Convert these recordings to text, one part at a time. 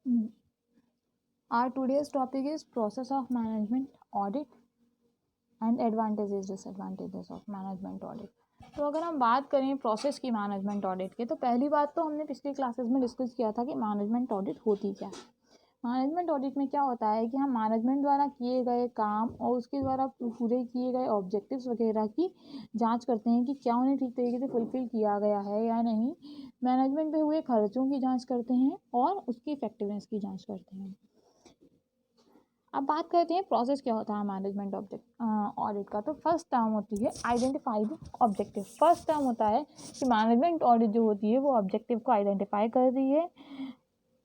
Mm. Our today's topic is process of management audit and advantages disadvantages of management audit. तो अगर हम बात करें प्रोसेस की मैनेजमेंट ऑडिट के, तो पहली बात तो हमने पिछली क्लासेस में डिस्कस किया था कि मैनेजमेंट ऑडिट होती क्या है। मैनेजमेंट ऑडिट में क्या होता है कि हम मैनेजमेंट द्वारा किए गए काम और उसके द्वारा पूरे किए गए ऑब्जेक्टिव्स वगैरह की जांच करते हैं कि क्या उन्हें ठीक तरीके से फुलफिल किया गया है या नहीं। मैनेजमेंट पे हुए खर्चों की जांच करते हैं और उसकी इफेक्टिवनेस की जांच करते हैं। अब बात करते हैं प्रोसेस क्या होता है मैनेजमेंट ऑडिट का। तो फर्स्ट टर्म होती है identify the objective. First term होता है कि मैनेजमेंट ऑडिट जो होती है वो ऑब्जेक्टिव को आइडेंटिफाई करती है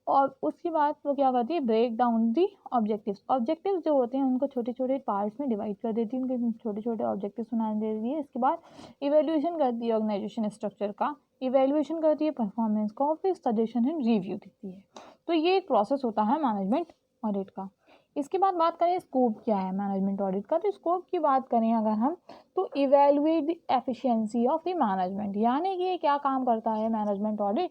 और उसके बाद वो क्या करती है, break down the objectives. Objectives जो होते हैं उनको छोटे छोटे पार्ट्स में डिवाइड कर देती है, उनके छोटे छोटे ऑब्जेक्टिव्स बना देती है। इसके बाद इवेल्यूएशन करती है ऑर्गेनाइजेशन स्ट्रक्चर का, इवेल्यूएशन करती है परफॉर्मेंस का और फिर सजेशन एंड रिव्यू देती है। तो ये एक प्रोसेस होता है मैनेजमेंट ऑडिट का। इसके बाद बात करें स्कोप क्या है मैनेजमेंट ऑडिट का। तो स्कोप की बात करें अगर हम, तो evaluate the efficiency of the management, यानी कि ये क्या काम करता है मैनेजमेंट ऑडिट,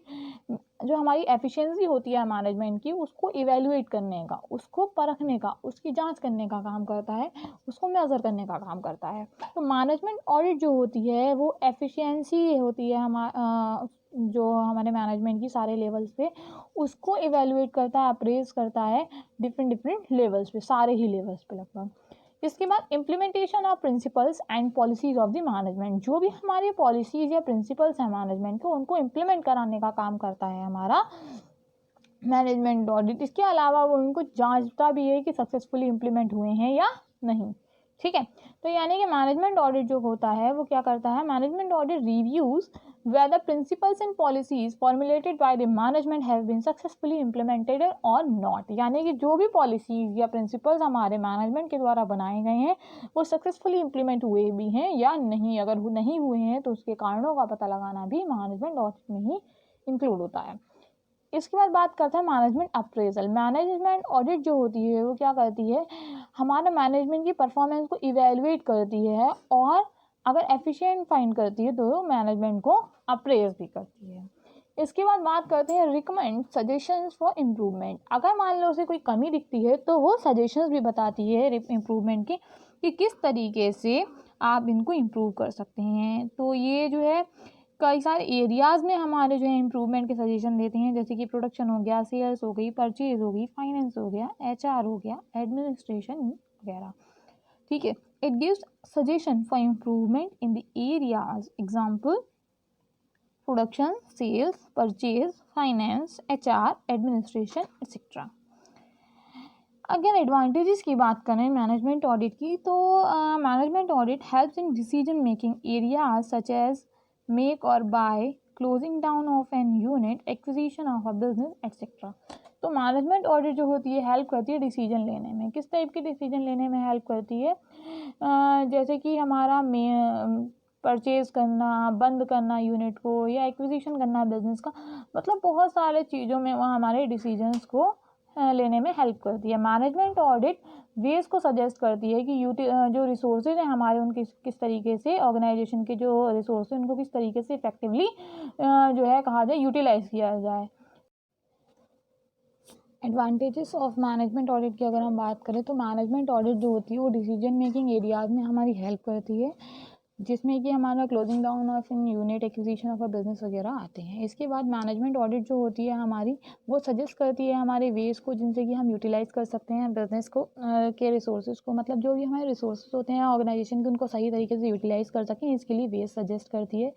जो हमारी एफिशिएंसी होती है मैनेजमेंट की उसको इवेल्युएट करने का, उसको परखने का, उसकी जांच करने का काम करता है, उसको मेजर करने का काम करता है। तो मैनेजमेंट ऑडिट जो होती है वो एफिशिएंसी होती है जो हमारे मैनेजमेंट की सारे लेवल्स पे, उसको इवेल्युएट करता है, अप्रेज करता है डिफरेंट डिफरेंट लेवल्स पे, सारे ही लेवल्स पे लगभग। इसके बाद implementation of principles and policies of the management, जो भी हमारी पॉलिसीज या प्रिंसिपल्स हैं मैनेजमेंट को, उनको इम्प्लीमेंट कराने का काम करता है हमारा मैनेजमेंट ऑडिट। इसके अलावा वो उनको जांचता भी है कि सक्सेसफुली इम्प्लीमेंट हुए हैं या नहीं। ठीक है, तो यानी कि मैनेजमेंट ऑडिट जो होता है वो क्या करता है, management audit reviews whether principles and policies formulated by the management have been successfully implemented or not। यानी कि जो भी पॉलिसीज या प्रिंसिपल्स हमारे मैनेजमेंट के द्वारा बनाए गए हैं वो सक्सेसफुली इम्प्लीमेंट हुए भी हैं या नहीं। अगर नहीं हुए हैं तो उसके कारणों का पता लगाना भी मैनेजमेंट ऑडिट में ही इंक्लूड होता है। इसके बाद बात करते हैं मैनेजमेंट अप्रेजल। मैनेजमेंट ऑडिट जो होती है वो क्या करती है, हमारे मैनेजमेंट की परफॉर्मेंस को इवेलुएट करती है और अगर एफिशिएंट फाइंड करती है तो मैनेजमेंट को अप्रेज भी करती है। इसके बाद बात करते हैं रिकमेंड सजेशंस फॉर इम्प्रूवमेंट। अगर मान लो उसे कोई कमी दिखती है तो वो सजेशंस भी बताती है इम्प्रूवमेंट की, कि किस तरीके से आप इनको इम्प्रूव कर सकते हैं। तो ये जो है कई सारे एरियाज़ में हमारे जो है इम्प्रूवमेंट के सजेशन देते हैं, जैसे कि प्रोडक्शन हो गया, सेल्स हो गई, परचेज हो गई, फाइनेंस हो गया, एचआर हो गया, एडमिनिस्ट्रेशन वगैरह। ठीक है, it gives suggestion for improvement in the areas, example production, sales, purchase, finance, HR, administration etcetera. Again advantages की बात करें मैनेजमेंट ऑडिट की, तो management audit helps in decision making areas such as make और buy, closing down of an unit, acquisition of a business etcetera. तो management audit जो होती है हेल्प करती है डिसीजन लेने में। किस टाइप की डिसीजन लेने में हेल्प करती है, जैसे कि हमारा परचेज करना, बंद करना यूनिट को, या एक्विजिशन करना बिजनेस का, मतलब बहुत सारे चीज़ों में वह हमारे डिसीजंस को लेने में हेल्प करती है। मैनेजमेंट ऑडिट वेज को सजेस्ट करती है कि जो रिसोर्सेज हैं हमारे, उनके किस तरीके से, ऑर्गेनाइजेशन के जो रिसोर्स हैं उनको किस तरीके से इफेक्टिवली जो है कहा जाए यूटिलाइज किया जाए। एडवांटेजेस ऑफ मैनेजमेंट ऑडिट की अगर हम बात करें, तो मैनेजमेंट ऑडिट जो होती है वो डिसीजन मेकिंग एरियाज में हमारी हेल्प करती है, जिसमें कि हमारा closing down of in unit, acquisition of a business वगैरह आते हैं। इसके बाद मैनेजमेंट ऑडिट जो होती है हमारी, वो सजेस्ट करती है हमारे वेज को जिनसे कि हम यूटिलाइज कर सकते हैं बिजनेस को के रिसोर्सेज को, मतलब जो भी हमारे रिसोर्सेज होते हैं ऑर्गेनाइजेशन के, उनको सही तरीके से यूटिलाइज कर सकें, इसके लिए वेज सजेस्ट करती है।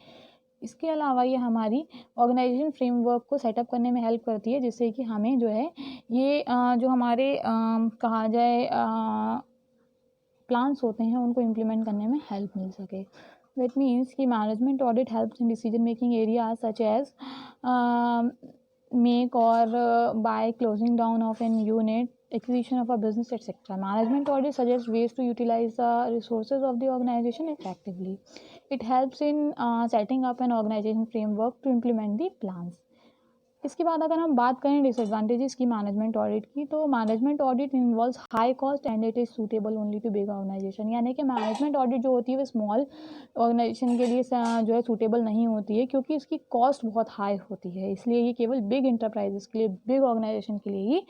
इसके अलावा ये हमारी ऑर्गेनाइजेशन फ्रेमवर्क को सेटअप करने में हेल्प करती है, जिससे कि हमें जो है ये जो हमारे कहा जाए प्लान्स होते हैं उनको इम्प्लीमेंट करने में हेल्प मिल सके। दैट मीन्स कि management audit helps in decision making area such as make or by closing down of an unit, acquisition of a business, etc. Management audit suggests ways to utilize the resources of the organization effectively. It helps in setting up an organization framework to implement the plans. इसके बाद अगर हम बात करें disadvantages की management audit की, तो management audit involves high cost and it is suitable only to big organization. यानी कि मैनेजमेंट ऑडिट जो होती है वो स्मॉल ऑर्गेनाइजेशन के लिए जो है सूटेबल नहीं होती है, क्योंकि इसकी कॉस्ट बहुत हाई होती है। इसलिए ये केवल बिग इंटरप्राइजेस के लिए, बिग ऑर्गेनाइजेशन के लिए ही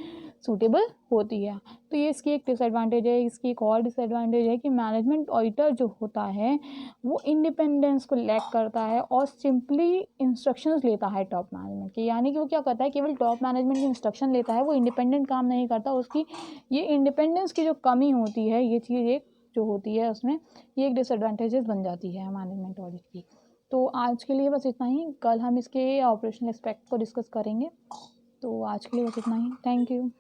सूटेबल होती है। तो ये इसकी एक डिसएडवांटेज है। इसकी एक और डिसएडवांटेज है कि मैनेजमेंट ऑडिटर जो होता है वो इंडिपेंडेंस को लैक करता है और सिंपली इंस्ट्रक्शंस लेता है टॉप मैनेजमेंट की। यानी कि वो क्या करता है, केवल टॉप मैनेजमेंट की इंस्ट्रक्शन लेता है, वो इंडिपेंडेंट काम नहीं करता। उसकी ये इंडिपेंडेंस की जो कमी होती है, ये चीज़ एक जो होती है उसमें, ये एक डिसएडवांटेजेस बन जाती है मैनेजमेंट ऑडिट की। तो आज के लिए बस इतना ही। कल हम इसके ऑपरेशनल एस्पेक्ट को डिस्कस करेंगे। तो आज के लिए बस इतना ही। Thank you.